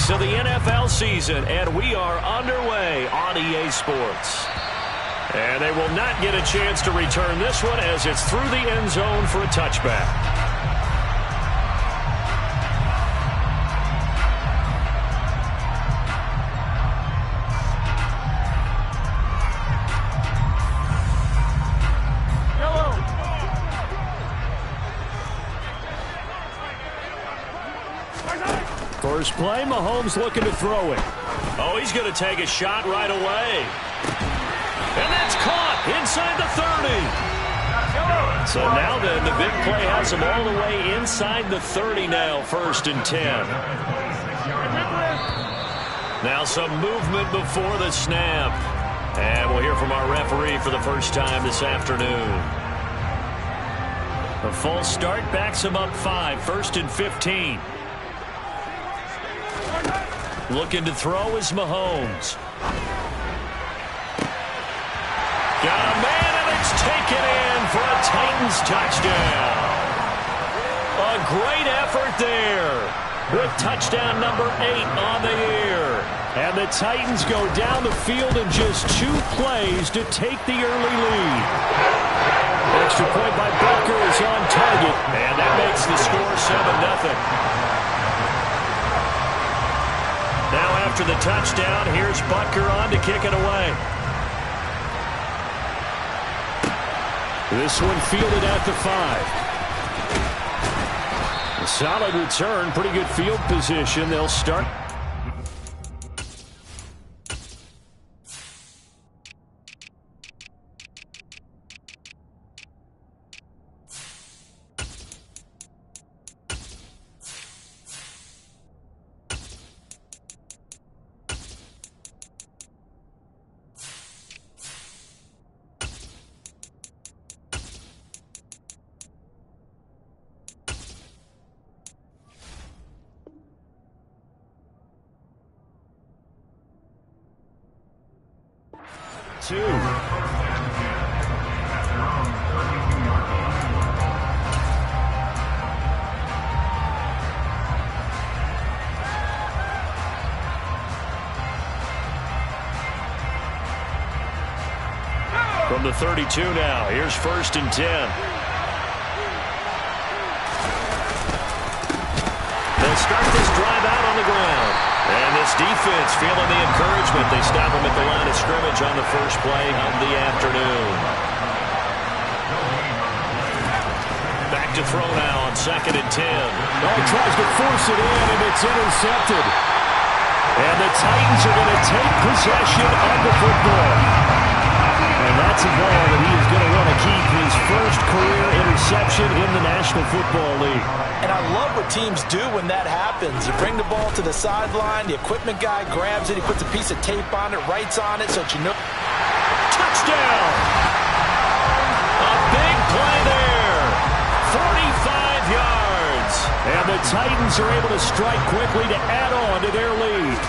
weeks of the NFL season, and we are underway on EA Sports. And they will not get a chance to return this one as it's through the end zone for a touchback. First play, Mahomes looking to throw it. Oh, he's going to take a shot right away. And that's caught inside the 30. So now then, the big play has him all the way inside the 30 now, 1st and 10. Now some movement before the snap. And we'll hear from our referee for the first time this afternoon. A false start backs him up 5, 1st and 15. Looking to throw is Mahomes. Got a man, and it's taken in for a Titans touchdown. A great effort there with touchdown number 8 on the year. And the Titans go down the field in just 2 plays to take the early lead. Extra point by Butker is on target, and that makes the score 7-0. Now after the touchdown, here's Butker on to kick it away. This one fielded at the 5. A solid return, pretty good field position. They'll start. From the 32 now, here's 1st and 10. They'll start this drive out on the ground. And this defense feeling the encouragement. They stop him at the line of scrimmage on the first play of the afternoon. Back to throw now on 2nd and 10. Oh, he tries to force it in, and it's intercepted. And the Titans are going to take possession of the football. And that's a ball that he is going to want to keep, his first career interception in the National Football League. And I love what teams do when that happens. You bring the ball to the sideline, the equipment guy grabs it, he puts a piece of tape on it, writes on it, so that you know. Touchdown! A big play there. 45 yards. And the Titans are able to strike quickly to add on to their lead.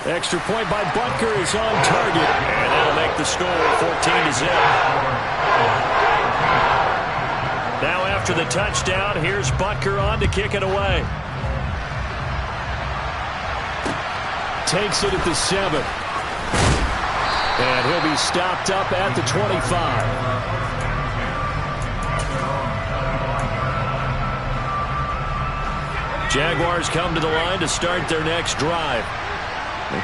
Extra point by Butker is on target. And that'll make the score 14-0. Now after the touchdown, here's Butker on to kick it away. Takes it at the 7. And he'll be stopped up at the 25. Jaguars come to the line to start their next drive.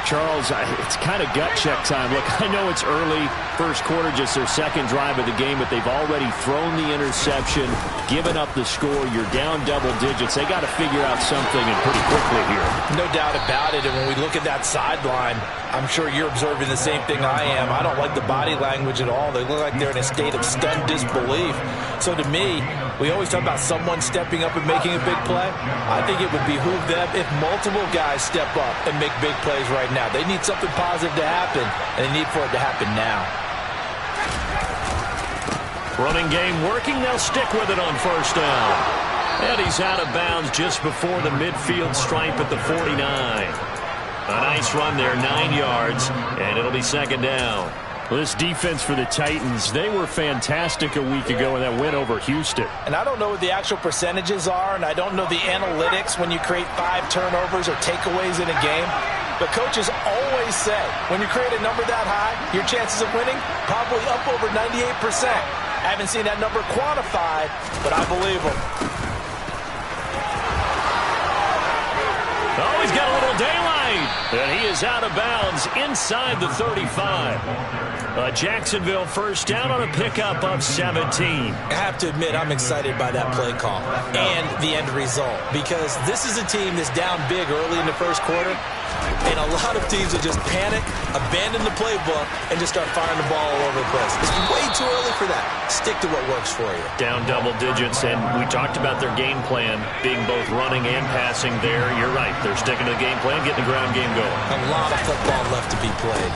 Charles, it's kind of gut check time. Look, I know it's early, first quarter, just their second drive of the game, but they've already thrown the interception, given up the score. You're down double digits. They got to figure out something, and pretty quickly here. No doubt about it. And when we look at that sideline, I'm sure you're observing the same thing I am. I don't like the body language at all. They look like they're in a state of stunned disbelief. So to me, we always talk about someone stepping up and making a big play. I think it would behoove them if multiple guys step up and make big plays right now. They need something positive to happen, and they need for it to happen now. Running game working. They'll stick with it on first down. And he's out of bounds just before the midfield stripe at the 49. A nice run there, 9 yards, and it'll be second down. Well, this defense for the Titans, they were fantastic a week ago in that win over Houston. And I don't know what the actual percentages are, and I don't know the analytics when you create 5 turnovers or takeaways in a game. But coaches always say, when you create a number that high, your chances of winning probably up over 98%. I haven't seen that number quantified, but I believe them. Oh, he's got a little daylight. And he is out of bounds inside the 35. A Jacksonville first down on a pickup of 17. I have to admit, I'm excited by that play call and the end result, because this is a team that's down big early in the first quarter, and a lot of teams will just panic, abandon the playbook, and just start firing the ball all over the place. It's way too early for that. Stick to what works for you. Down double digits, and we talked about their game plan being both running and passing there. You're right. They're sticking to the game plan, getting the ground game going. A lot of football left to be played.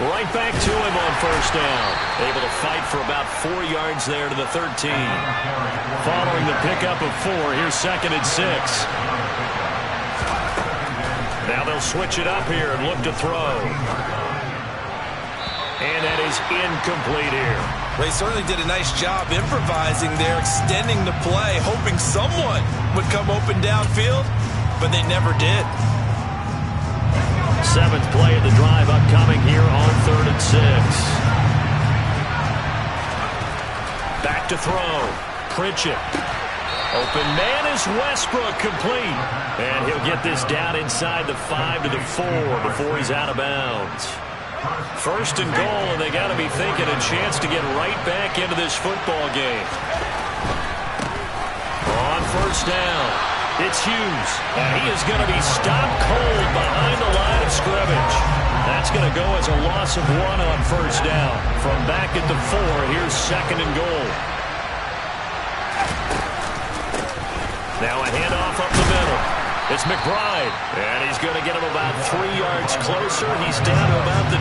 Right back to him on first down. Able to fight for about 4 yards there to the 13. Following the pickup of 4, here's 2nd and 6. Now they'll switch it up here and look to throw. And that is incomplete here. They certainly did a nice job improvising there, extending the play, hoping someone would come open downfield, but they never did. 7th play of the drive upcoming here on 3rd and 6. Back to throw. Pritchett. Open man is Westbrook, complete. And he'll get this down inside the 5 to the 4 before he's out of bounds. 1st and goal, and they got to be thinking a chance to get right back into this football game. On first down, it's Hughes, and he is going to be stopped cold behind the line of scrimmage. That's going to go as a loss of 1 on first down. From back at the 4, here's 2nd and goal. Now a handoff up the middle. It's McBride, and he's going to get him about 3 yards closer. He's down to about the 2.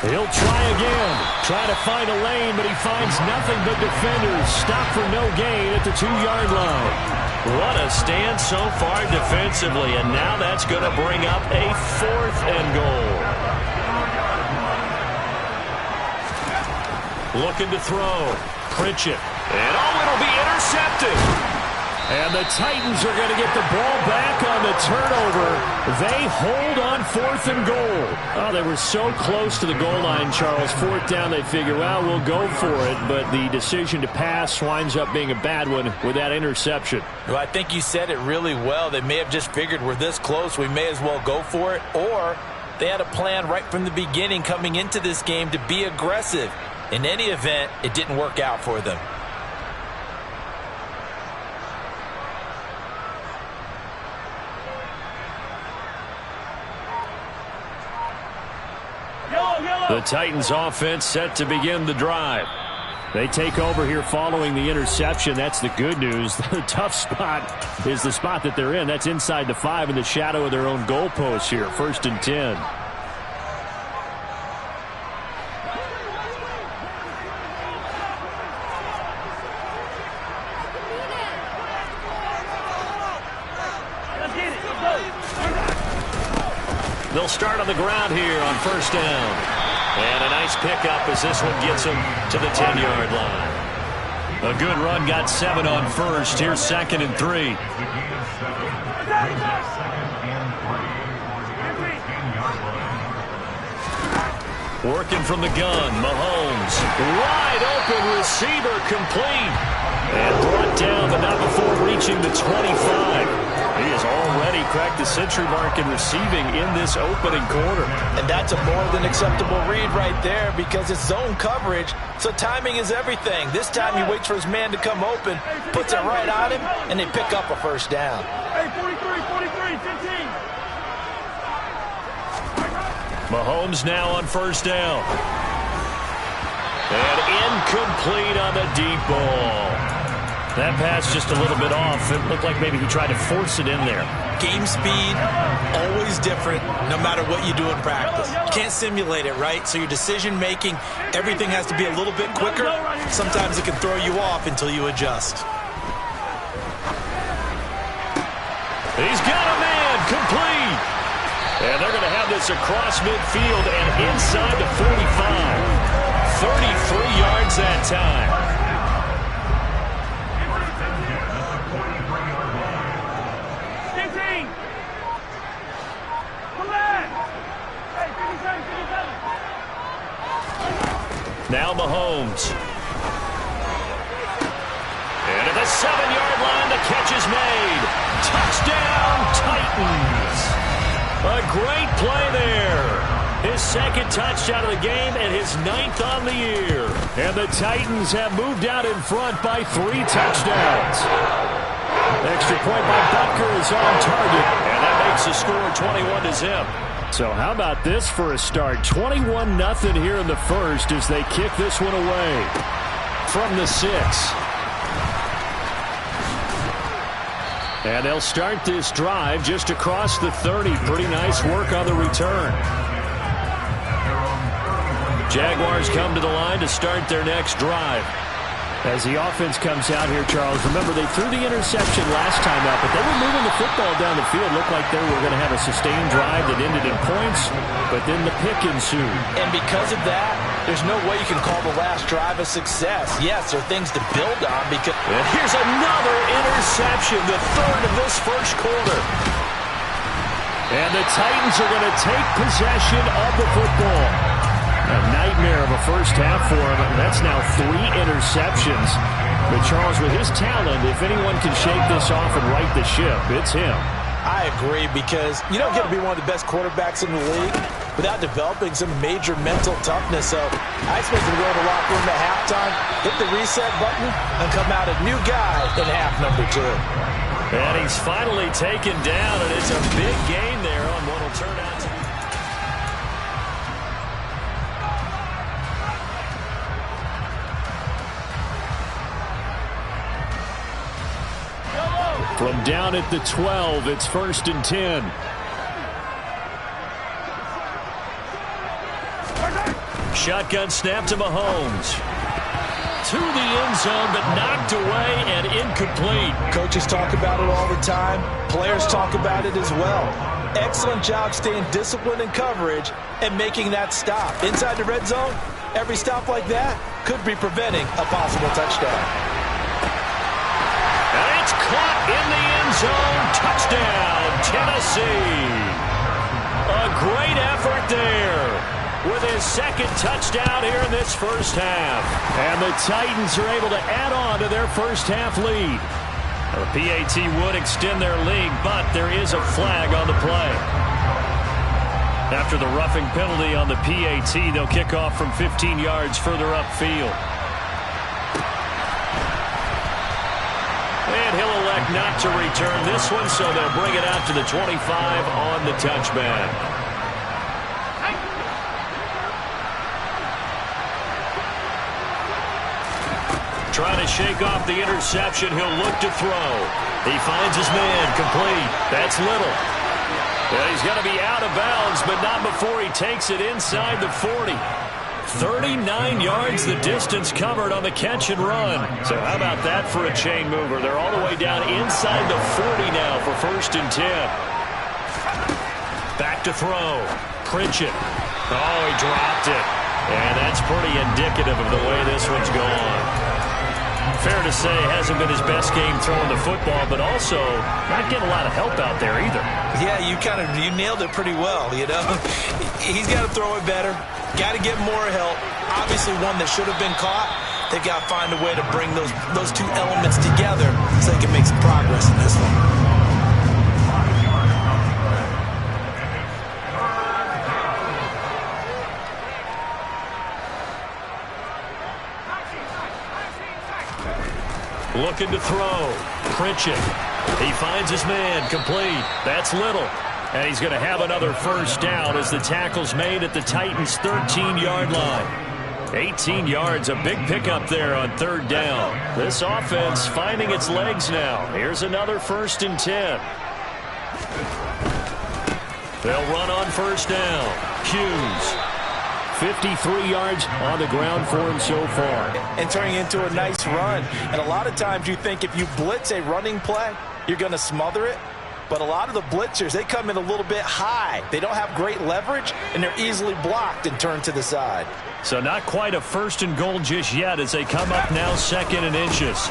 He'll try again. Try to find a lane, but he finds nothing but defenders. Stop for no gain at the 2-yard line. What a stand so far defensively, and now that's going to bring up a 4th and goal. Looking to throw. Pritchett. And it'll be intercepted. And the Titans are going to get the ball back on the turnover. They hold on 4th and goal. Oh, they were so close to the goal line, Charles. 4th down, they figure, well, we'll go for it. But the decision to pass winds up being a bad one with that interception. Well, I think you said it really well. They may have just figured we're this close, we may as well go for it. Or they had a plan right from the beginning coming into this game to be aggressive. In any event, it didn't work out for them. The Titans offense set to begin the drive. They take over here following the interception. That's the good news. The tough spot is the spot that they're in. That's inside the 5 in the shadow of their own goalpost here. 1st and 10. They'll start on the ground here on first down. And a nice pickup as this one gets them to the 10-yard line. A good run got 7 on first. Here's 2nd and 3. Working from the gun, Mahomes. Wide open receiver, complete. And brought down, but not before reaching the 25. He has already cracked the century mark in receiving in this opening quarter. And that's a more than acceptable read right there because it's zone coverage, so timing is everything. This time he waits for his man to come open, puts it right on him, and they pick up a first down. Hey, 43, 15. Mahomes now on first down. And incomplete on the deep ball. That pass just a little bit off. It looked like maybe he tried to force it in there. Game speed, always different, no matter what you do in practice. You can't simulate it, right? So your decision-making, everything has to be a little bit quicker. Sometimes it can throw you off until you adjust. He's got a man, complete. And they're going to have this across midfield and inside the 45. 33 yards that time. Now Mahomes. And at the 7-yard line, the catch is made. Touchdown, Titans. A great play there. His second touchdown of the game and his 9th on the year. And the Titans have moved out in front by 3 touchdowns. Extra point by Butker is on target. And that makes the score 21-0. So how about this for a start? 21-0 here in the first as they kick this one away from the 6. And they'll start this drive just across the 30. Pretty nice work on the return. Jaguars come to the line to start their next drive. As the offense comes out here, Charles, remember they threw the interception last time out, but they were moving the football down the field. Looked like they were going to have a sustained drive that ended in points, but then the pick ensued. And because of that, there's no way you can call the last drive a success. Yes, there are things to build on because... And here's another interception, the third of this first quarter. And the Titans are going to take possession of the football. A nightmare of a first half for him. That's now 3 interceptions. But Charles, with his talent, if anyone can shake this off and right the ship, it's him. I agree, because you don't get to be one of the best quarterbacks in the league without developing some major mental toughness. So I expect him to go in the locker room at halftime, hit the reset button, and come out a new guy in half number 2. And he's finally taken down, and it's a big gain there on what will turn out to be. From down at the 12, it's 1st and 10. Shotgun snap to Mahomes. To the end zone, but knocked away and incomplete. Coaches talk about it all the time. Players talk about it as well. Excellent job staying disciplined in coverage and making that stop. Inside the red zone, every stop like that could be preventing a possible touchdown. And it's caught in the end zone. Touchdown, Tennessee. A great effort there with his second touchdown here in this first half. And the Titans are able to add on to their first half lead. The PAT would extend their lead, but there is a flag on the play. After the roughing penalty on the PAT, they'll kick off from 15 yards further upfield. And he'll elect not to return this one, so they'll bring it out to the 25 on the touchback. Trying to shake off the interception. He'll look to throw. He finds his man. Complete. That's Little. Yeah, he's going to be out of bounds, but not before he takes it inside the 40. 39 yards the distance covered on the catch and run. So how about that for a chain mover? They're all the way down inside the 40 now for 1st and 10. Back to throw. Pritchett. Oh, he dropped it. And that's pretty indicative of the way this one's going. Fair to say, hasn't been his best game throwing the football, but also not getting a lot of help out there either. Yeah, you nailed it pretty well, you know. He's got to throw it better. Got to get more help. Obviously one that should have been caught. They've got to find a way to bring those two elements together so they can make some progress in this one. Looking to throw. Pritchett. He finds his man. Complete. That's Little. And he's going to have another first down as the tackle's made at the Titans' 13-yard line. 18 yards, a big pickup there on third down. This offense finding its legs now. Here's another 1st and 10. They'll run on first down. Hughes. 53 yards on the ground for him so far. And turning into a nice run. And a lot of times you think if you blitz a running play, you're going to smother it. But a lot of the blitzers, they come in a little bit high. They don't have great leverage, and they're easily blocked and turned to the side. So not quite a 1st and goal just yet as they come up now 2nd and inches.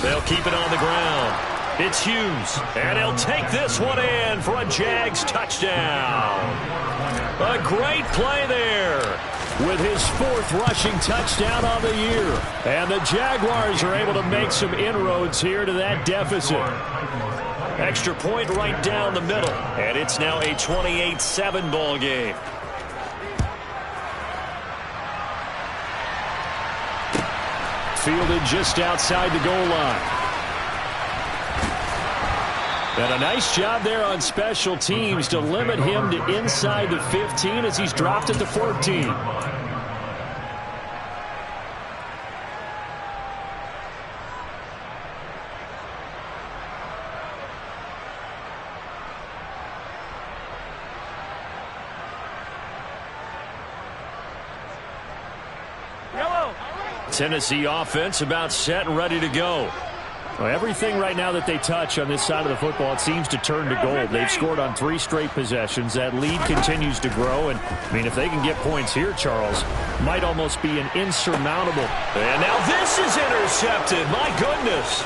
They'll keep it on the ground. It's Hughes, and he'll take this one in for a Jags touchdown. A great play there. With his 4th rushing touchdown on the year. And the Jaguars are able to make some inroads here to that deficit. Extra point right down the middle. And it's now a 28-7 ball game. Fielded just outside the goal line. And a nice job there on special teams to limit him to inside the 15 as he's dropped it to 14. Tennessee offense about set and ready to go. Well, everything right now that they touch on this side of the football, it seems to turn to gold. They've scored on 3 straight possessions. That lead continues to grow. And, I mean, if they can get points here, Charles, might almost be an insurmountable. And now this is intercepted. My goodness.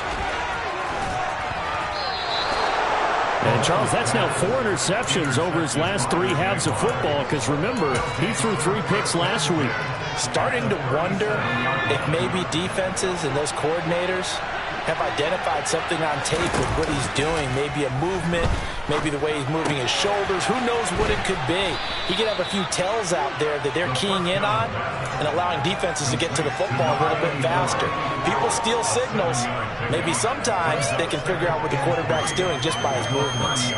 And, Charles, that's now 4 interceptions over his last 3 halves of football because, remember, he threw 3 picks last week. Starting to wonder if maybe defenses and those coordinators have identified something on tape with what he's doing. Maybe a movement, maybe the way he's moving his shoulders. Who knows what it could be? He could have a few tells out there that they're keying in on and allowing defenses to get to the football a little bit faster. People steal signals. Maybe sometimes they can figure out what the quarterback's doing just by his movements.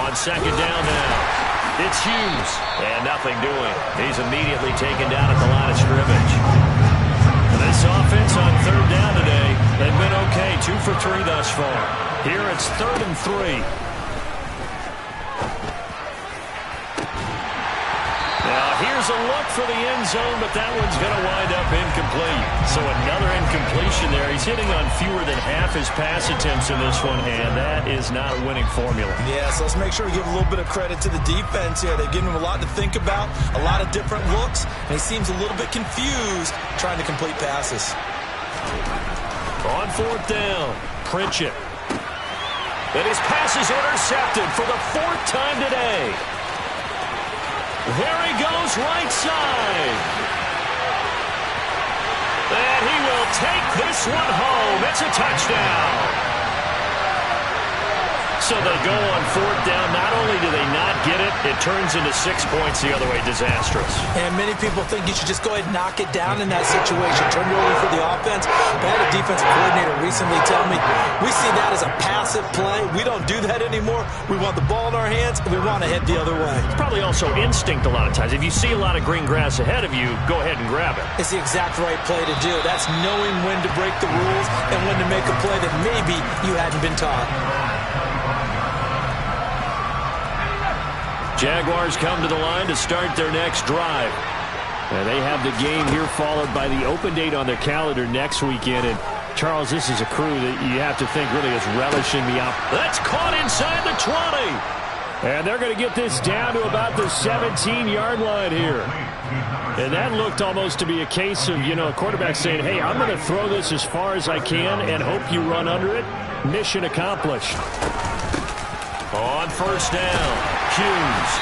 On second down now, it's Hughes, and nothing doing. He's immediately taken down at the line of scrimmage. This offense on third down today, they've been okay, 2 for 3 thus far. Here it's 3rd and 3. Now here's a look for the end zone, but that one's going to wind up incomplete. So another incompletion there. He's hitting on fewer than half his pass attempts in this one, and that is not a winning formula. Yeah, so let's make sure we give a little bit of credit to the defense here. They've given him a lot to think about, a lot of different looks, and he seems a little bit confused trying to complete passes. On 4th down, Pritchett. And his pass is intercepted for the 4th time today. There he goes, right side. And he will take this one home. It's a touchdown. So they go on 4th down. Not only do they not get it, it turns into 6 points the other way. Disastrous. And many people think you should just go ahead and knock it down in that situation. Turn it over for the offense. But I had a defensive coordinator recently tell me, we see that as a passive play. We don't do that anymore. We want the ball in our hands, and we want to head the other way. It's probably also instinct a lot of times. If you see a lot of green grass ahead of you, go ahead and grab it. It's the exact right play to do. That's knowing when to break the rules and when to make a play that maybe you hadn't been taught. Jaguars come to the line to start their next drive. And they have the game here followed by the open date on their calendar next weekend. And, Charles, this is a crew that you have to think really is relishing the That's caught inside the 20. And they're going to get this down to about the 17-yard line here. And that looked almost to be a case of, a quarterback saying, hey, I'm going to throw this as far as I can and hope you run under it. Mission accomplished. On 1st down, Hughes.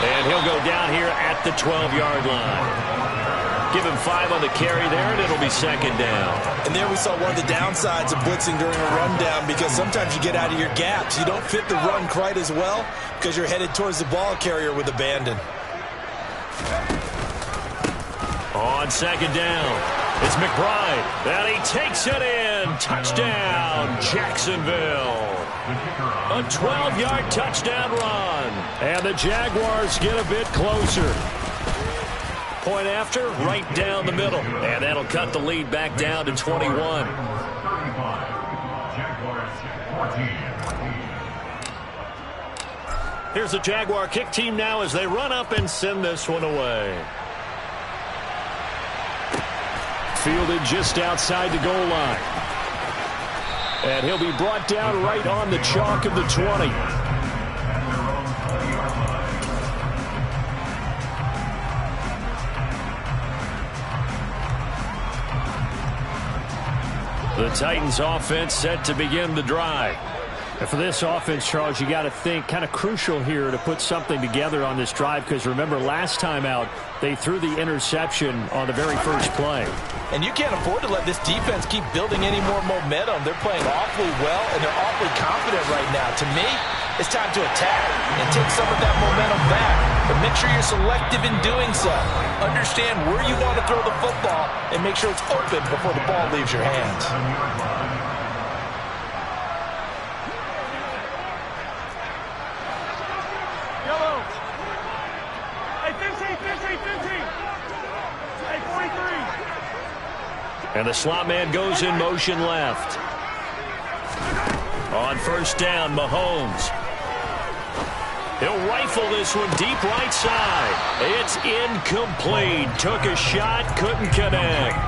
And he'll go down here at the 12-yard line. Give him 5 on the carry there, and it'll be 2nd down. And there we saw one of the downsides of blitzing during a rundown, because sometimes you get out of your gaps. You don't fit the run quite as well because you're headed towards the ball carrier with abandon. On 2nd down, it's McBride. And he takes it in. Touchdown, Jacksonville. A 12-yard touchdown run. And the Jaguars get a bit closer. Point after, right down the middle. And that'll cut the lead back down to 21. Here's the Jaguar kick team now as they run up and send this one away. Fielded just outside the goal line. And he'll be brought down right on the chalk of the 20. The Titans offense set to begin the drive. And for this offense, Charles, you got to think kind of crucial here to put something together on this drive, because remember last time out they threw the interception on the very first play. And you can't afford to let this defense keep building any more momentum. They're playing awfully well, and they're awfully confident right now. To me, it's time to attack and take some of that momentum back. But make sure you're selective in doing so. Understand where you want to throw the football and make sure it's open before the ball leaves your hands. Yellow. Hey, 15, 15, 15. Hey, 43. And the slot man goes in motion left. On first down, Mahomes. He'll rifle this one deep right side. It's incomplete. Took a shot, couldn't connect.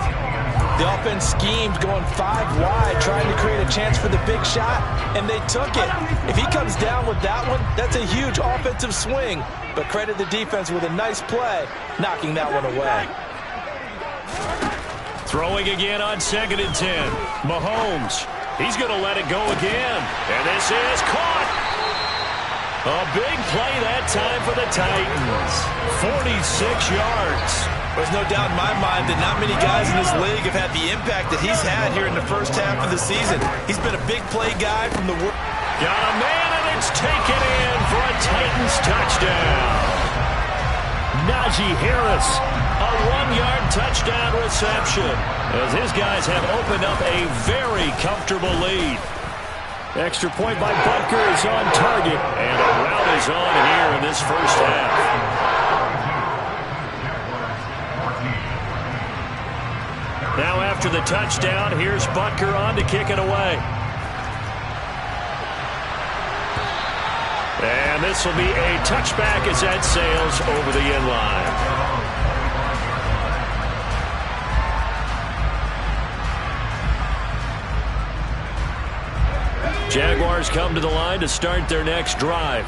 The offense schemed going 5 wide, trying to create a chance for the big shot, and they took it. If he comes down with that one, that's a huge offensive swing. But credit the defense with a nice play, knocking that one away. Throwing again on 2nd and 10. Mahomes. He's going to let it go again. And this is caught. A big play that time for the Titans. 46 yards. There's no doubt in my mind that not many guys in this league have had the impact that he's had here in the first half of the season. He's been a big play guy from the world. Got a man, and it's taken in for a Titans touchdown. Najee Harris, a 1-yard touchdown reception, as his guys have opened up a very comfortable lead. Extra point by Butker is on target. And a route is on here in this first half. Now after the touchdown, here's Butker on to kick it away. And this will be a touchback as that sails over the end line. Jaguars come to the line to start their next drive.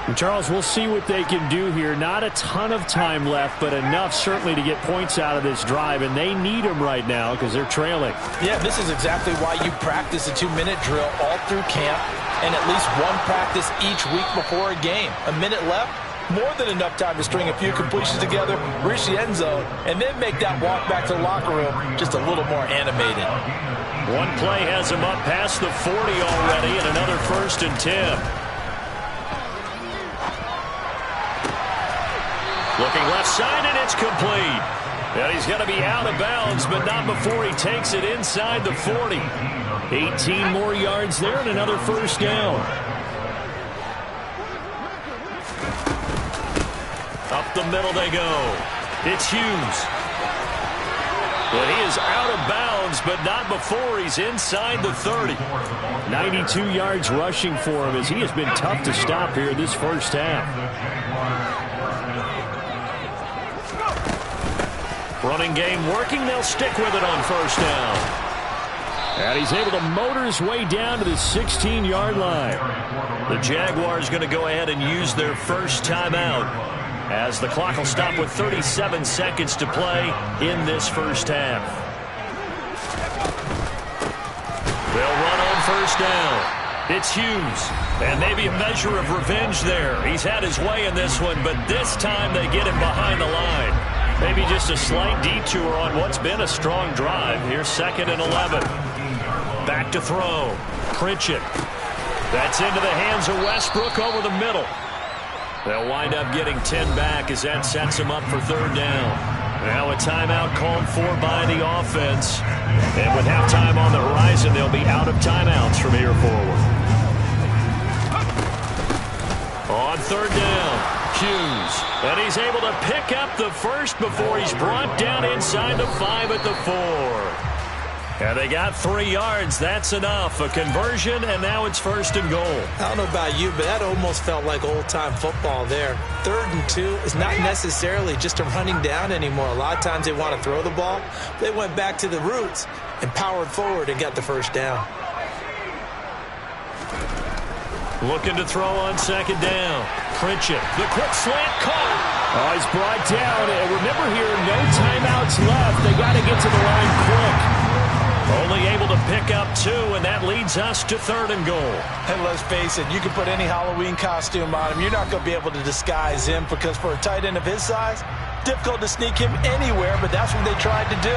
And Charles, we'll see what they can do here. Not a ton of time left, but enough certainly to get points out of this drive, and they need them right now because they're trailing. Yeah, this is exactly why you practice a 2-minute drill all through camp and at least one practice each week before a game. A minute left, more than enough time to string a few completions together, reach the end zone, and then make that walk back to the locker room just a little more animated. One play has him up past the 40 already, and another 1st and 10. Looking left side, and it's complete. And he's going to be out of bounds, but not before he takes it inside the 40. 18 more yards there and another 1st down. Up the middle they go. It's Hughes. And he is out of bounds, but not before he's inside the 30. 92 yards rushing for him, as he has been tough to stop here this first half. Running game working. They'll stick with it on 1st down. And he's able to motor his way down to the 16-yard line. The Jaguars going to go ahead and use their first timeout, as the clock will stop with 37 seconds to play in this first half. They'll run on 1st down. It's Hughes. And maybe a measure of revenge there. He's had his way in this one, but this time they get him behind the line. Maybe just a slight detour on what's been a strong drive. Here's 2nd and 11. Back to throw. Pritchett. That's into the hands of Westbrook over the middle. They'll wind up getting 10 back as that sets them up for 3rd down. Now a timeout called for by the offense. And with halftime on the horizon, they'll be out of timeouts from here forward. third down. Hughes. And he's able to pick up the first before he's brought down inside the 5 at the 4. And they got 3 yards. That's enough. A conversion, and now it's 1st and goal. I don't know about you, but that almost felt like old-time football there. 3rd and 2 is not necessarily just a running down anymore. A lot of times they want to throw the ball. They went back to the roots and powered forward and got the 1st down. Looking to throw on 2nd down. Pritchett, the quick slant caught. Oh, he's brought down. And remember here, no timeouts left. They got to get to the line quick. Only able to pick up 2, and that leads us to 3rd and goal. And let's face it, you can put any Halloween costume on him. You're not going to be able to disguise him because for a tight end of his size, difficult to sneak him anywhere, but that's what they tried to do.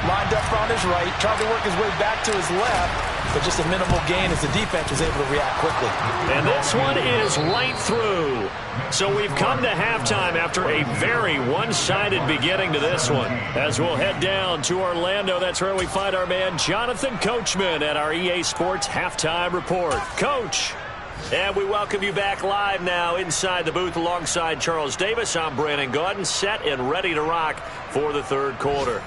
Lined up on his right, tried to work his way back to his left, but just a minimal gain as the defense was able to react quickly. And this one is right through. So we've come to halftime after a very one-sided beginning to this one. As we'll head down to Orlando, that's where we find our man Jonathan Coachman at our EA Sports Halftime Report. Coach. And we welcome you back live now inside the booth alongside Charles Davis. I'm Brandon Gaudin, set and ready to rock for the 3rd quarter.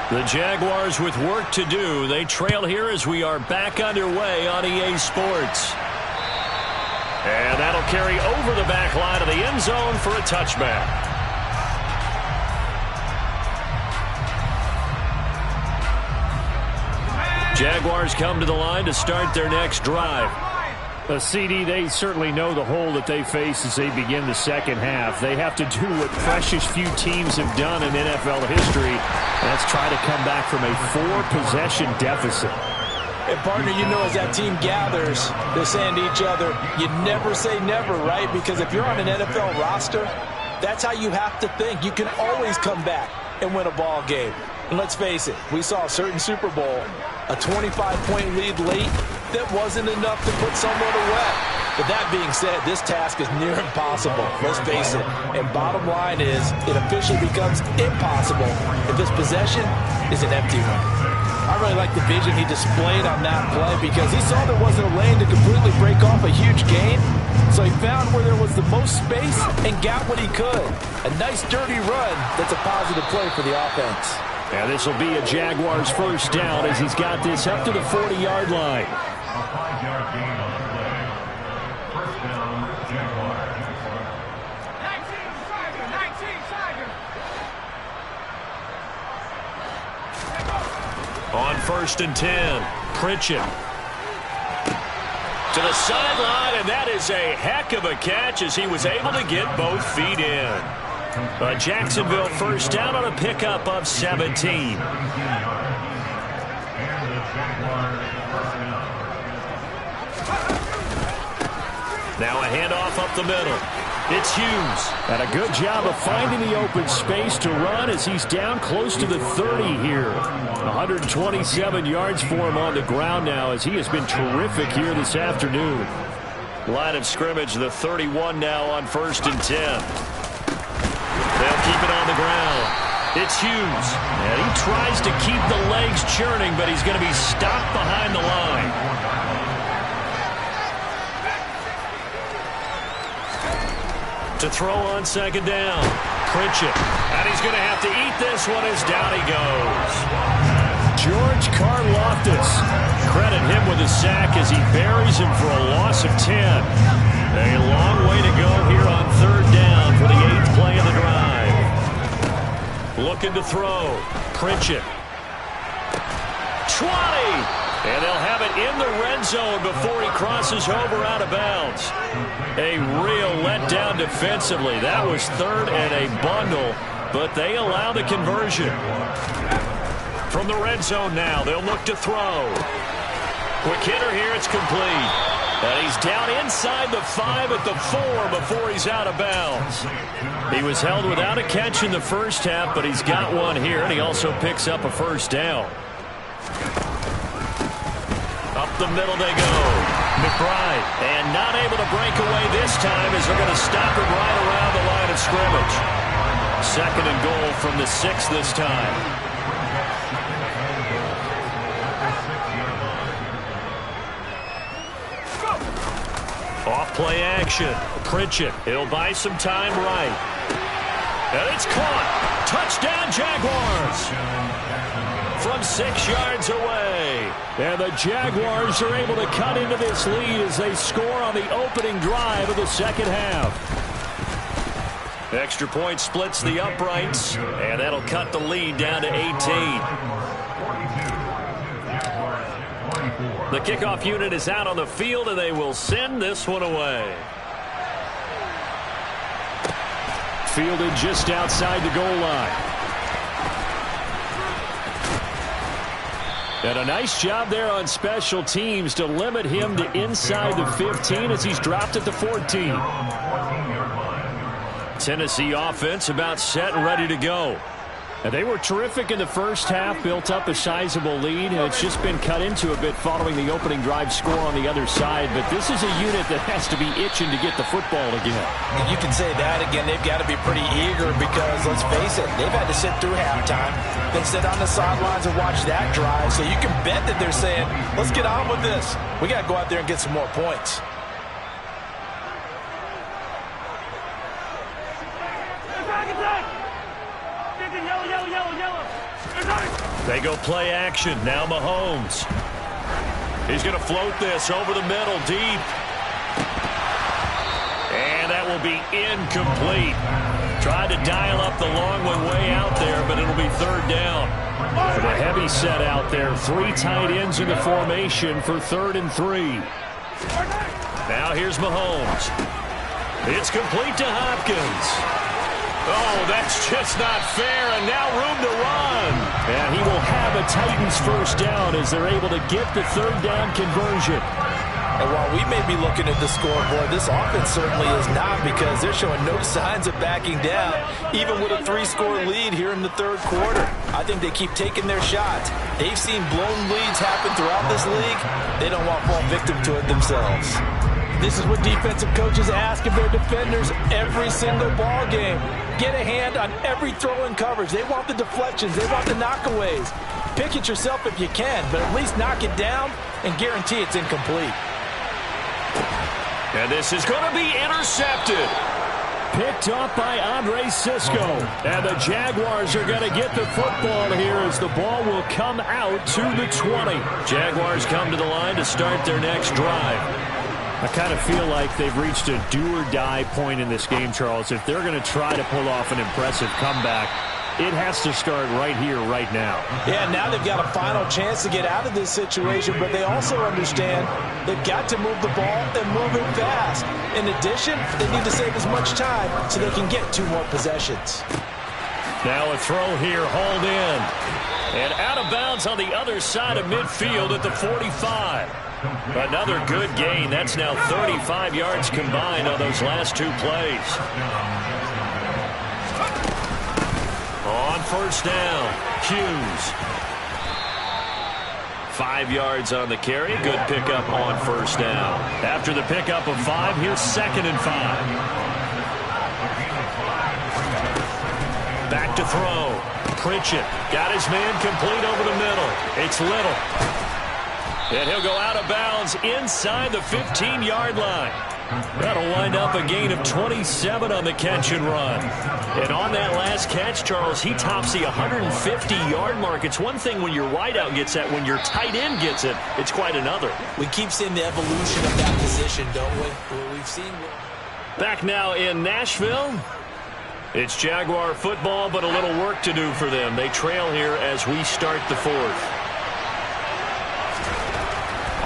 The Jaguars with work to do. They trail here as we are back underway on EA Sports. And that'll carry over the back line of the end zone for a touchback. Jaguars come to the line to start their next drive. CD, they certainly know the hole that they face as they begin the second half. They have to do what precious few teams have done in NFL history. That's try to come back from a 4-possession deficit. And, partner, you know as that team gathers, they're saying to each other, you never say never, right? Because if you're on an NFL roster, that's how you have to think. You can always come back and win a ball game. And let's face it, we saw a certain Super Bowl, a 25-point lead late, that wasn't enough to put someone away. But that being said, this task is near impossible. Let's face it. And bottom line is, it officially becomes impossible if this possession is an empty one. I really like the vision he displayed on that play because he saw there wasn't a lane to completely break off a huge gain. So he found where there was the most space and got what he could. A nice dirty run that's a positive play for the offense. And this will be a Jaguars 1st down as he's got this up to the 40-yard line. A 5-yard gain on the play. 1st down, Jaguars. 19 On 1st and 10, Pritchett. To the sideline, and that is a heck of a catch as he was able to get both feet in. A Jacksonville 1st down on a pickup of 17. Now a handoff up the middle. It's Hughes. And a good job of finding the open space to run as he's down close to the 30 here. 127 yards for him on the ground now as he has been terrific here this afternoon. Line of scrimmage, the 31 now on 1st and 10. They'll keep it on the ground. It's Hughes. And he tries to keep the legs churning, but he's going to be stopped behind the line. To throw on 2nd down. Pritchett. And he's going to have to eat this one as down he goes. George Karlaftis. Credit him with a sack as he buries him for a loss of 10. A long way to go here on 3rd down for the 8th play of the drive. Looking to throw. Pritchett. 20. And they'll have it in the red zone before he crosses over out of bounds. A real letdown defensively. That was 3rd and a bundle, but they allow the conversion. From the red zone now, they'll look to throw. Quick hitter here, it's complete. And he's down inside the 5 at the 4 before he's out of bounds. He was held without a catch in the 1st half, but he's got one here, and he also picks up a 1st down. Up the middle they go. McBride, and not able to break away this time as they're going to stop him right around the line of scrimmage. 2nd and goal from the 6 this time. Off play action. Pritchett. He'll buy some time right. And it's caught. Touchdown Jaguars. From 6 yards away. And the Jaguars are able to cut into this lead as they score on the opening drive of the 2nd half. Extra point splits the uprights, and that'll cut the lead down to 18. The kickoff unit is out on the field, and they will send this one away. Fielded just outside the goal line. And a nice job there on special teams to limit him to inside the 15 as he's dropped at the 14. Tennessee offense about set and ready to go. And they were terrific in the first half, built up a sizable lead, and it's just been cut into a bit following the opening drive score on the other side. But this is a unit that has to be itching to get the football again. And you can say that again. They've got to be pretty eager because, let's face it, they've had to sit through halftime, then sit on the sidelines and watch that drive. So you can bet that they're saying, let's get on with this. We got to go out there and get some more points. They go play action. Now Mahomes. He's going to float this over the middle, deep. And that will be incomplete. Tried to dial up the long one way out there, but it'll be 3rd down. For the heavy set out there, 3 tight ends in the formation for 3rd and 3. Now here's Mahomes. It's complete to Hopkins. Oh, that's just not fair, and now room to run. And he will have a Titans 1st down as they're able to get the 3rd down conversion. And while we may be looking at the scoreboard, this offense certainly is not, because they're showing no signs of backing down, even with a 3-score lead here in the 3rd quarter. I think they keep taking their shots. They've seen blown leads happen throughout this league. They don't want to fall victim to it themselves. This is what defensive coaches ask of their defenders every single ball game. Get a hand on every throw in coverage. They want the deflections. They want the knockaways. Pick it yourself if you can, but at least knock it down and guarantee it's incomplete. And this is going to be intercepted. Picked off by Andre Cisco. And the Jaguars are going to get the football here as the ball will come out to the 20. Jaguars come to the line to start their next drive. I kind of feel like they've reached a do-or-die point in this game, Charles. If they're going to try to pull off an impressive comeback, it has to start right here, right now. Yeah, now they've got a final chance to get out of this situation, but they also understand they've got to move the ball and move it fast. In addition, they need to save as much time so they can get 2 more possessions. Now a throw here, hauled in. And out of bounds on the other side of midfield at the 45. Another good gain. That's now 35 yards combined on those last 2 plays. On 1st down, Hughes. 5 yards on the carry. Good pickup on 1st down. After the pickup of 5, here's 2nd and 5. Back to throw. Pritchett got his man complete over the middle. It's Little. And he'll go out of bounds inside the 15-yard line. That'll wind up a gain of 27 on the catch and run. And on that last catch, Charles, he tops the 150-yard mark. It's one thing when your wideout gets that. When your tight end gets it, it's quite another. We keep seeing the evolution of that position, don't we? Well, we've seen. Back now in Nashville. It's Jaguar football, but a little work to do for them. They trail here as we start the 4th.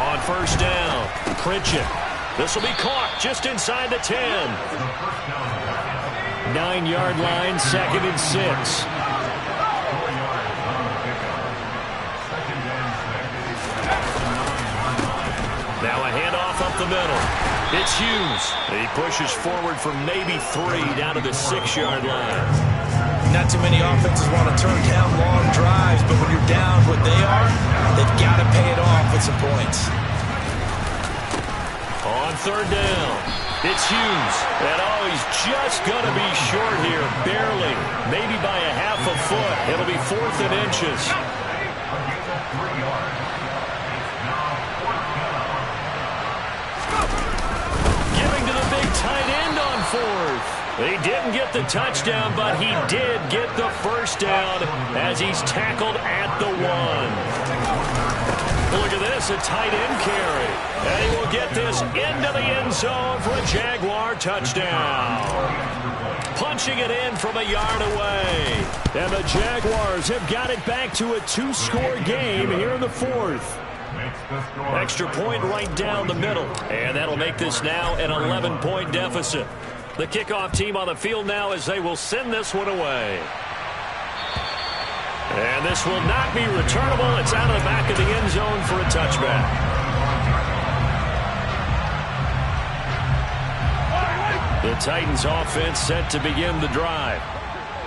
On 1st down, Pritchett. This will be caught just inside the 10. 9-yard line, 2nd and 6. Now a handoff up the middle. It's Hughes. He pushes forward for maybe 3 down to the 6-yard line. Not too many offenses want to turn down long drives, but when you're down what they are, they've got to pay it off with some points. third down. It's Hughes. And oh, he's just going to be short here, barely. Maybe by a half a foot. It'll be 4th and inches. Giving to the big tight end on 4th. He didn't get the touchdown, but he did get the first down as he's tackled at the 1. Look at this, a tight end carry. And he will get this into the end zone for a Jaguar touchdown. Punching it in from a yard away. And the Jaguars have got it back to a 2-score game here in the 4th. Extra point right down the middle. And that'll make this now an 11-point deficit. The kickoff team on the field now as they will send this one away. And this will not be returnable. It's out of the back of the end zone for a touchback. The Titans offense set to begin the drive.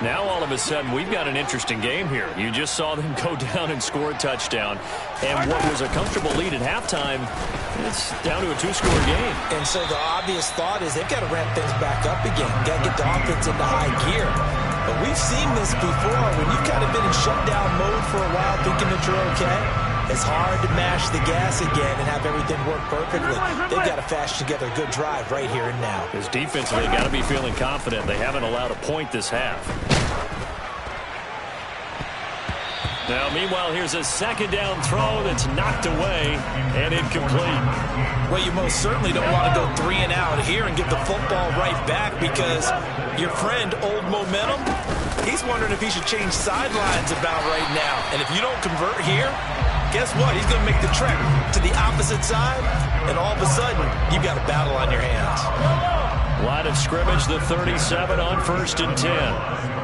Now all of a sudden we've got an interesting game here. You just saw them go down and score a touchdown. And what was a comfortable lead at halftime, it's down to a 2-score game. And so the obvious thought is they've got to ramp things back up again. Got to get the offense into high gear. But we've seen this before when you've kind of been in shutdown mode for a while thinking that you're okay. It's hard to mash the gas again and have everything work perfectly. They've got to fashion together a good drive right here and now. His defensively got to be feeling confident. They haven't allowed a point this half. Now, meanwhile, here's a second down throw that's knocked away and incomplete. Well, you most certainly don't want to go 3 and out here and get the football right back because your friend, Old Momentum, he's wondering if he should change sidelines about right now. And if you don't convert here, guess what? He's going to make the trek to the opposite side, and all of a sudden, you've got a battle on your hands. Line of scrimmage, the 37 on 1st and 10.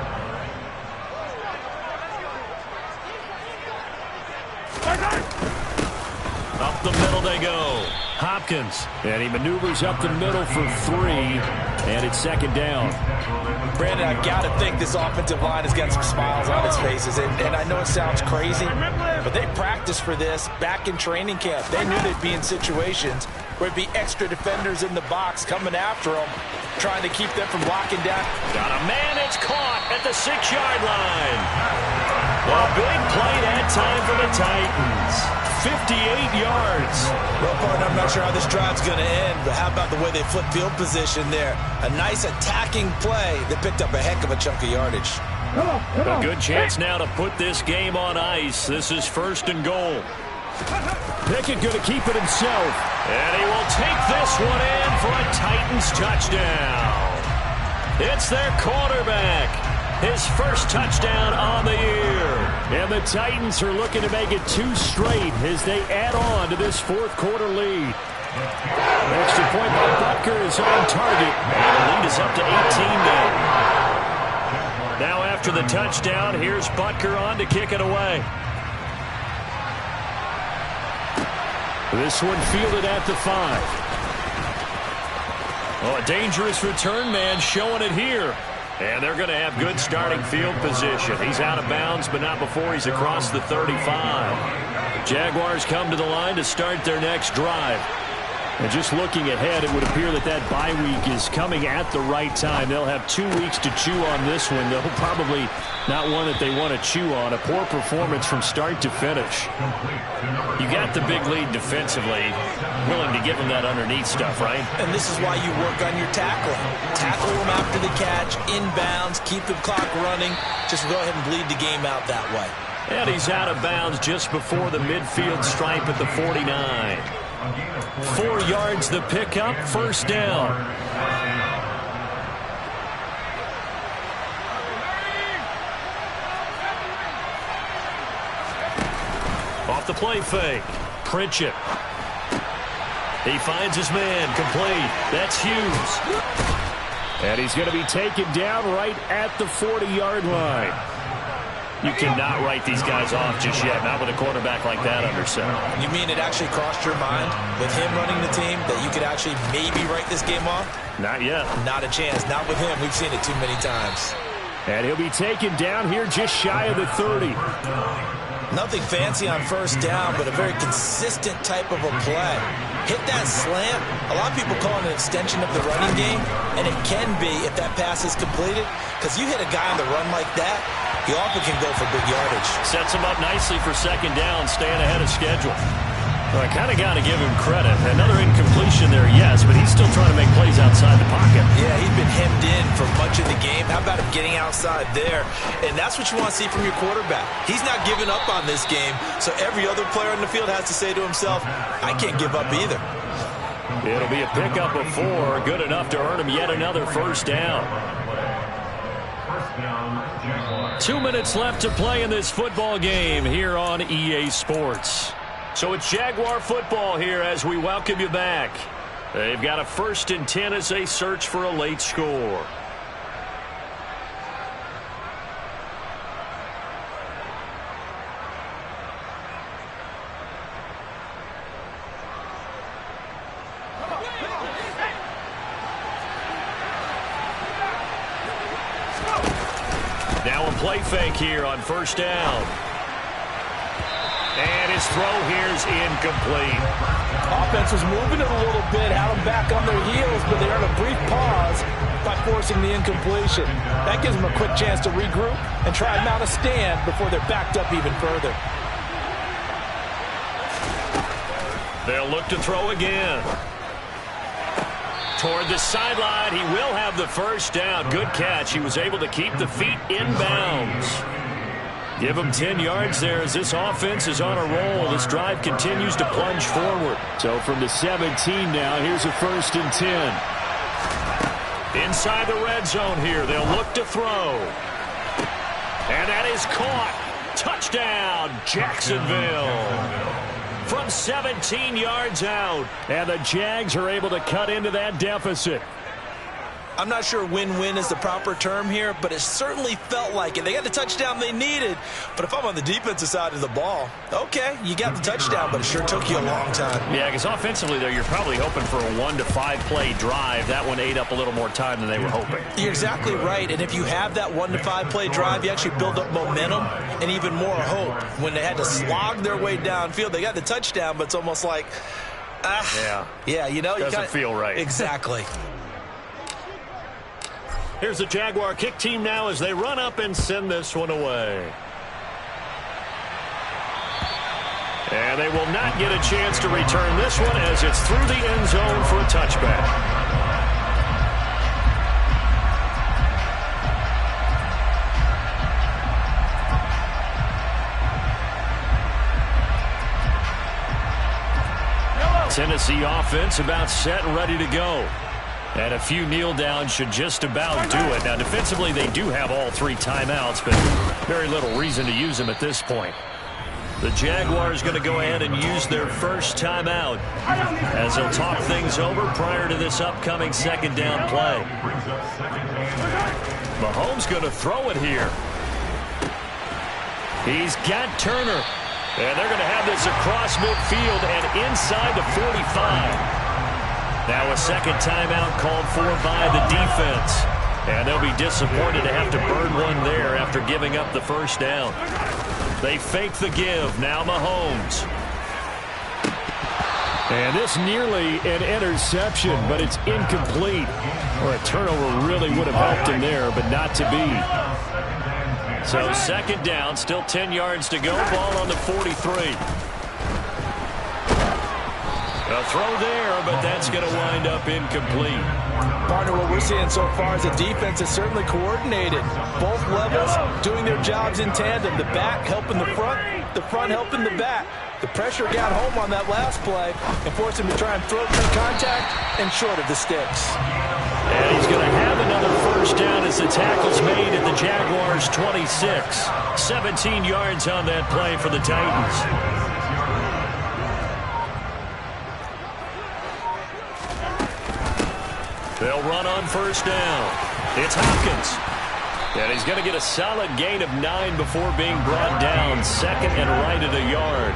Up the middle they go. Hopkins. And he maneuvers up the middle for 3. And it's second down. Brandon, I've got to think this offensive line has got some smiles on its faces. And I know it sounds crazy, but they practiced for this back in training camp. They knew they'd be in situations where it'd be extra defenders in the box coming after them, trying to keep them from locking down. Got a man, it's caught at the 6-yard line. A big play that time for the Titans. 58 yards. Well, partner, I'm not sure how this drive's going to end, but how about the way they flip field position there? A nice attacking play that picked up a heck of a chunk of yardage. A good chance now to put this game on ice. This is 1st and goal. Pickett going to keep it himself. And he will take this one in for a Titans touchdown. It's their quarterback. His first touchdown on the year. And the Titans are looking to make it 2 straight as they add on to this 4th quarter lead. Extra point by Butker is on target. And the lead is up to 18 now. Now after the touchdown, here's Butker on to kick it away. This one fielded at the 5. Oh, a dangerous return man showing it here. And they're going to have good starting field position. He's out of bounds, but not before he's across the 35. Jaguars come to the line to start their next drive. And just looking ahead, it would appear that that bye week is coming at the right time. They'll have 2 weeks to chew on this one. They'll probably not one that they want to chew on. A poor performance from start to finish. You got the big lead defensively. Willing to give them that underneath stuff, right? And this is why you work on your tackling. Tackle them after the catch, inbounds, keep the clock running. Just go ahead and bleed the game out that way. And he's out of bounds just before the midfield stripe at the 49. 4 yards the pickup, 1st down. Off the play fake. Pritchett. He finds his man, complete. That's Hughes. And he's going to be taken down right at the 40-yard line. You cannot write these guys off just yet, not with a quarterback like that under center. You mean it actually crossed your mind with him running the team that you could actually maybe write this game off? Not yet. Not a chance. Not with him. We've seen it too many times. And he'll be taken down here just shy of the 30. Nothing fancy on first down, but a very consistent type of a play. Hit that slant. A lot of people call it an extension of the running game, and it can be if that pass is completed, because you hit a guy on the run like that, he often can go for big yardage. Sets him up nicely for second down, staying ahead of schedule. Well, I kind of got to give him credit. Another incompletion there, yes, but he's still trying to make plays outside the pocket. Yeah, he's been hemmed in for much of the game. How about him getting outside there? And that's what you want to see from your quarterback. He's not giving up on this game, so every other player on the field has to say to himself, I can't give up either. It'll be a pickup of 4, good enough to earn him yet another first down. 2 minutes left to play in this football game here on EA Sports. So it's Jaguar football here as we welcome you back. They've got a 1st and 10 as they search for a late score. Now a play fake here on first down. And his throw here is incomplete. Offense was moving it a little bit, had them back on their heels, but they earned a brief pause by forcing the incompletion. That gives them a quick chance to regroup and try and mount a stand before they're backed up even further. They'll look to throw again. Toward the sideline, he will have the first down. Good catch. He was able to keep the feet in bounds. Give him 10 yards there as this offense is on a roll. This drive continues to plunge forward. So from the 17 now, here's a 1st and 10. Inside the red zone here, they'll look to throw. And that is caught. Touchdown, Jacksonville. From 17 yards out. And the Jags are able to cut into that deficit. I'm not sure win-win is the proper term here, but it certainly felt like it. They got the touchdown they needed, but if I'm on the defensive side of the ball, okay, you got the touchdown, but it sure took you a long time. Yeah, because offensively there, you're probably hoping for a 1 to 5 play drive. That one ate up a little more time than they were hoping. You're exactly right, and if you have that 1 to 5 play drive, you actually build up momentum and even more hope. When they had to slog their way downfield, they got the touchdown, but it's almost like, yeah, you know, doesn't feel right. Exactly. Here's the Jaguar kick team now as they run up and send this one away. And they will not get a chance to return this one as it's through the end zone for a touchback. Tennessee offense about set and ready to go. And a few kneel downs should just about do it. Now, defensively, they do have all 3 timeouts, but very little reason to use them at this point. The Jaguars going to go ahead and use their first timeout as they'll talk things over prior to this upcoming second down play. Mahomes going to throw it here. He's got Turner. And they're going to have this across midfield and inside the 45. Now a second timeout called for by the defense. And they'll be disappointed to have to burn one there after giving up the first down. They fake the give. Now Mahomes. And this nearly an interception, but it's incomplete. Or a turnover really would have helped him there, but not to be. So second down, still 10 yards to go. Ball on the 43. A throw there, but that's going to wind up incomplete. Partner, what we're seeing so far is the defense is certainly coordinated. Both levels doing their jobs in tandem. The back helping the front helping the back. The pressure got home on that last play and forced him to try and throw through contact and short of the sticks. And he's going to have another first down as the tackle's made at the Jaguars' 26. 17 yards on that play for the Titans. They'll run on first down. It's Hopkins. And he's going to get a solid gain of 9 before being brought down. Second and right at a yard.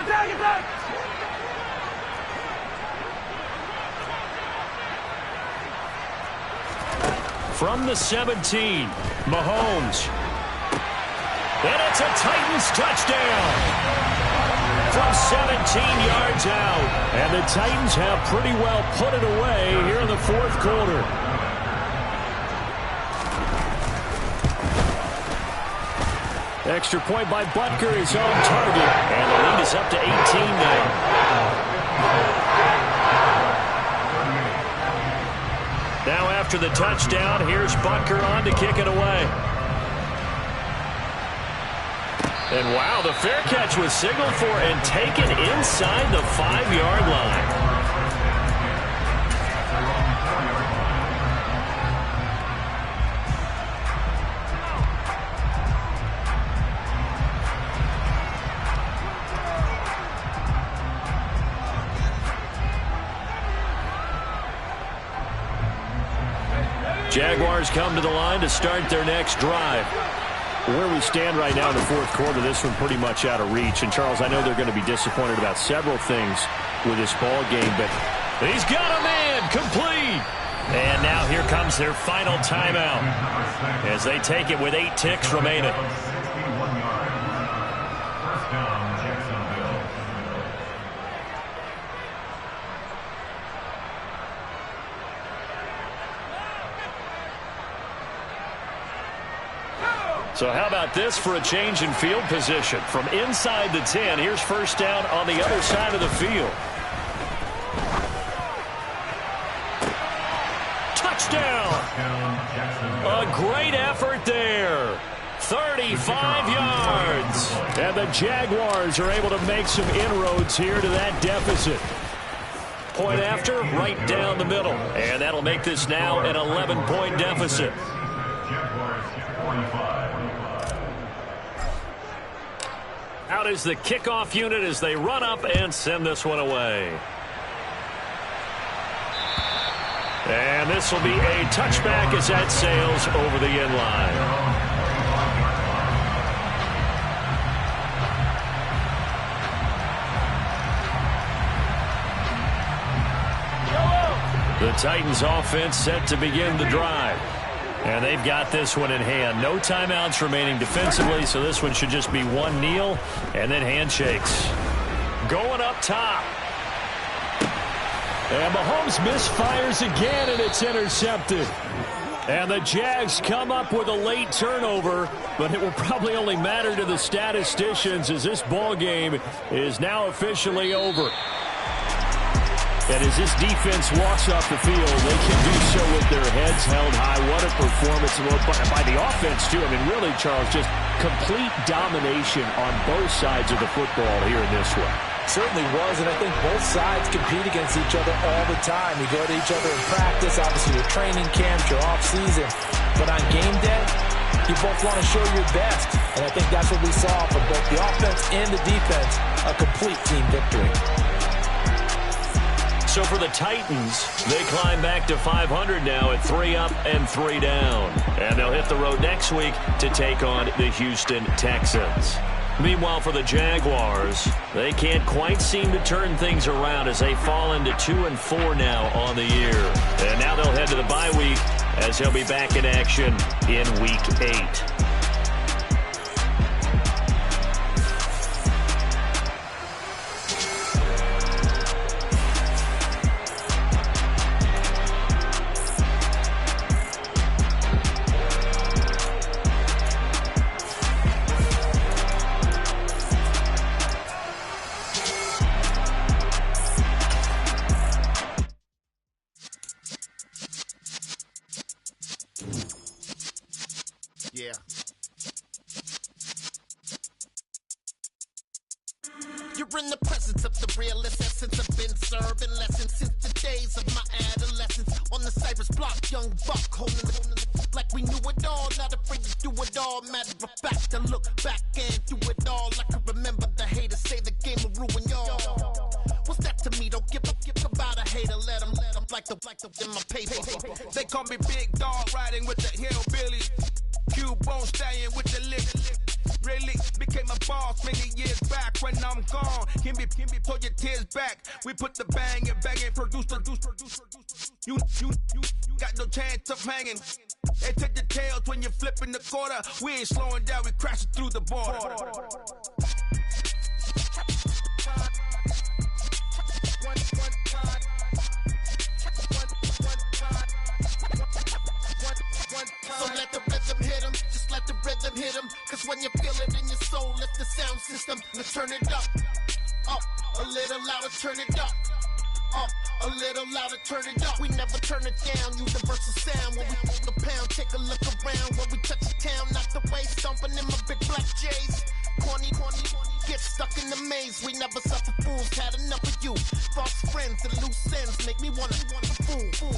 Attack, attack! From the 17, Mahomes. And it's a Titans touchdown. From 17 yards out. And the Titans have pretty well put it away here in the fourth quarter. Extra point by Butker is on target. And the lead is up to 18 now. Now after the touchdown, here's Butker on to kick it away. And wow, the fair catch was signaled for and taken inside the 5-yard line. Jaguars come to the line to start their next drive. Where we stand right now in the fourth quarter, this one pretty much out of reach. And, Charles, I know they're going to be disappointed about several things with this ball game, but he's got a man complete. And now here comes their final timeout as they take it with 8 ticks remaining. 61 yards. First down, Jacksonville. So how about this for a change in field position? From inside the 10, here's first down on the other side of the field. Touchdown! A great effort there. 35 yards. And the Jaguars are able to make some inroads here to that deficit. Point after, right down the middle. And that'll make this now an 11-point deficit. Jaguars 45. Out is the kickoff unit as they run up and send this one away. And this will be a touchback as that sails over the end line. The Titans offense set to begin the drive. And they've got this one in hand. No timeouts remaining defensively, so this one should just be one kneel and then handshakes. Going up top. And Mahomes misfires again, and it's intercepted. And the Jags come up with a late turnover, but it will probably only matter to the statisticians as this ball game is now officially over. And as this defense walks off the field, they can do so with their heads held high. What a performance by the offense, too. I mean, really, Charles, just complete domination on both sides of the football here in this one. Certainly was, and I think both sides compete against each other all the time. You go to each other in practice, obviously your training camps, your off-season. But on game day, you both want to show your best. And I think that's what we saw from both the offense and the defense, a complete team victory. So for the Titans, they climb back to 500 now at 3 up and 3 down. And they'll hit the road next week to take on the Houston Texans. Meanwhile, for the Jaguars, they can't quite seem to turn things around as they fall into 2-4 now on the year. And now they'll head to the bye week as they'll be back in action in Week 8. Yeah. You're in the presence of the realest essence. I've been serving lessons since the days of my adolescence. On the Cypress block, young buck holding it like we knew it all. Not afraid to do it all. Matter of fact, to look back and do it all. I can remember the haters say the game will ruin y'all. What's that to me? Don't give about a hater. Let them like the in my paper. They call me Big Dog, riding with the hillbillies. Cubone stallion with the lick. Really became a boss many years back. When I'm gone, can be pull your tears back. We put the bang and produce. You got no chance of hanging. They take the tails when you're flipping the quarter. We ain't slowing down, we crashing through the border. So let the rhythm hit 'em, just let the rhythm hit 'em. Cause when you feel it in your soul, lift the sound system. Now turn it up, a little louder, turn it up. A little louder, turn it up. We never turn it down, universal sound. When we hold the pound, take a look around. When we touch the town, not the way, stomping in my big black J's. Corny, get stuck in the maze. We never suffer fools, had enough of you. False friends and loose ends make me wanna fool.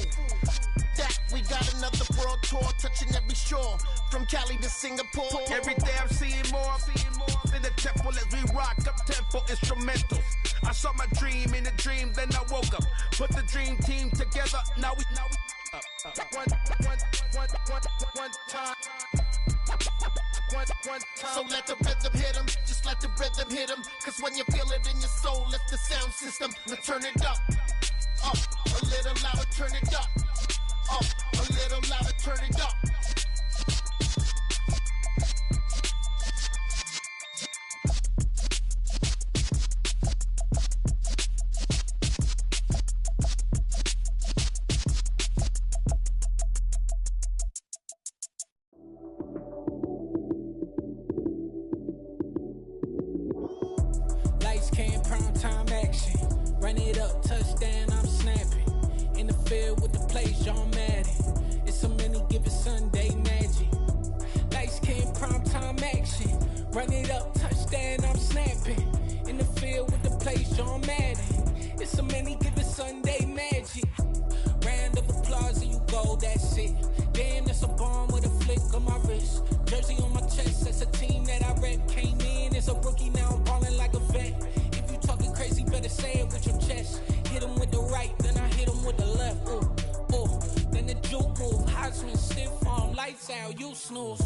That we got another world tour, touching every shore, from Cali to Singapore. Every day I'm seeing more in the temple as we rock up tempo instrumentals. I saw my dream in a dream, then I woke up. Put the dream team together, now we up. One time. So let the rhythm hit 'em, just let the rhythm hit 'em. Cause when you feel it in your soul, lift the sound system. Now turn it up, a little louder, turn it up, a little louder, turn it up. Lights, cam, prime time action. Run it up, touchdown, I'm snapping. In the field with the plays, John Madden. It's a many given Sunday magic. Lights, cam, prime time action. Run it up, touchdown, I'm snapping. In the field with the plays, John Madden. It's a many given Sunday magic. Round of applause and you go, that's it. Damn, that's a bomb with a flick on my wrist. Jersey on my chest, that's a team that I rep. Came in as a rookie, now I'm ballin' like a vet. If you talking crazy, better say it with your chest. Hit him with the right, then I hit him with the left. Then the juke move, Heisman stiff arm, lights out, you snooze.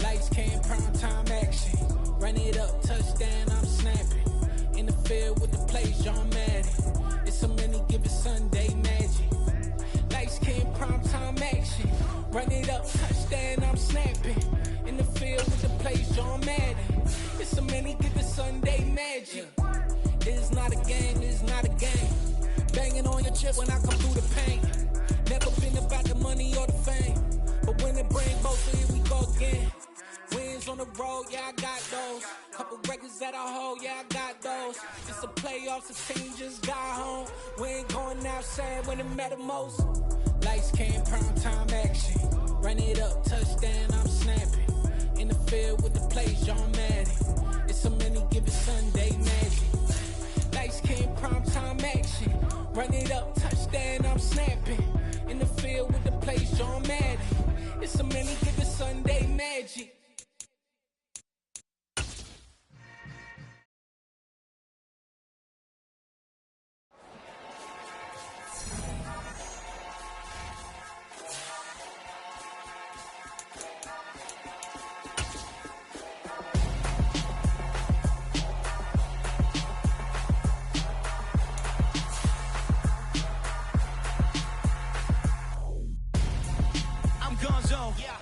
Lights, cam, prime time action. Run it up, touchdown, I'm snapping. In the field with the plays, John Madden. It's a many given Sunday magic. Lights, cam, prime time action. Run it up, touchdown, I'm snapping. In the field with the plays, John Madden. It's a many given Sunday magic. It's not a game, it's not a game. Banging on your chest when I come through the paint. Never been about the money or the fame. But when it bring both, so here we go again. Wins on the road, yeah, I got those. Couple records that I hold, yeah, I got those. It's the playoffs, the team just got home. We ain't going outside when it matter most. Lights, cam, prime time action. Run it up, touchdown, I'm snapping. In the field with the plays, John Madden. It's a many given Sunday magic. Lights, cam, prime time action. Run it up, touchdown, I'm snapping. In the field with the plays, John Madden. It's a many given Sunday magic.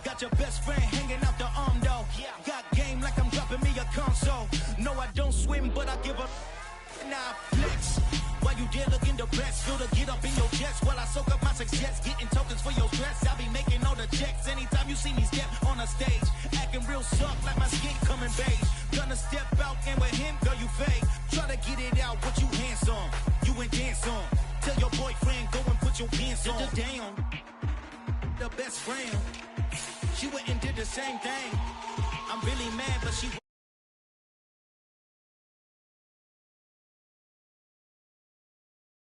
Got your best friend hanging out the arm though. Got game like I'm dropping me a console. No, I don't swim, but I give a nah flex. While you there looking the best, feel to get up in your chest while I soak up my success, getting tokens for your stress. I be making all the checks anytime you see me step on a stage, acting real soft like my skin coming beige. Gonna step out and with him, girl, you fake. Try to get it out, but you handsome, you ain't dance on. Tell your boyfriend go and put your pants on. Down, the best friend. She went and did the same thing. I'm really mad, but she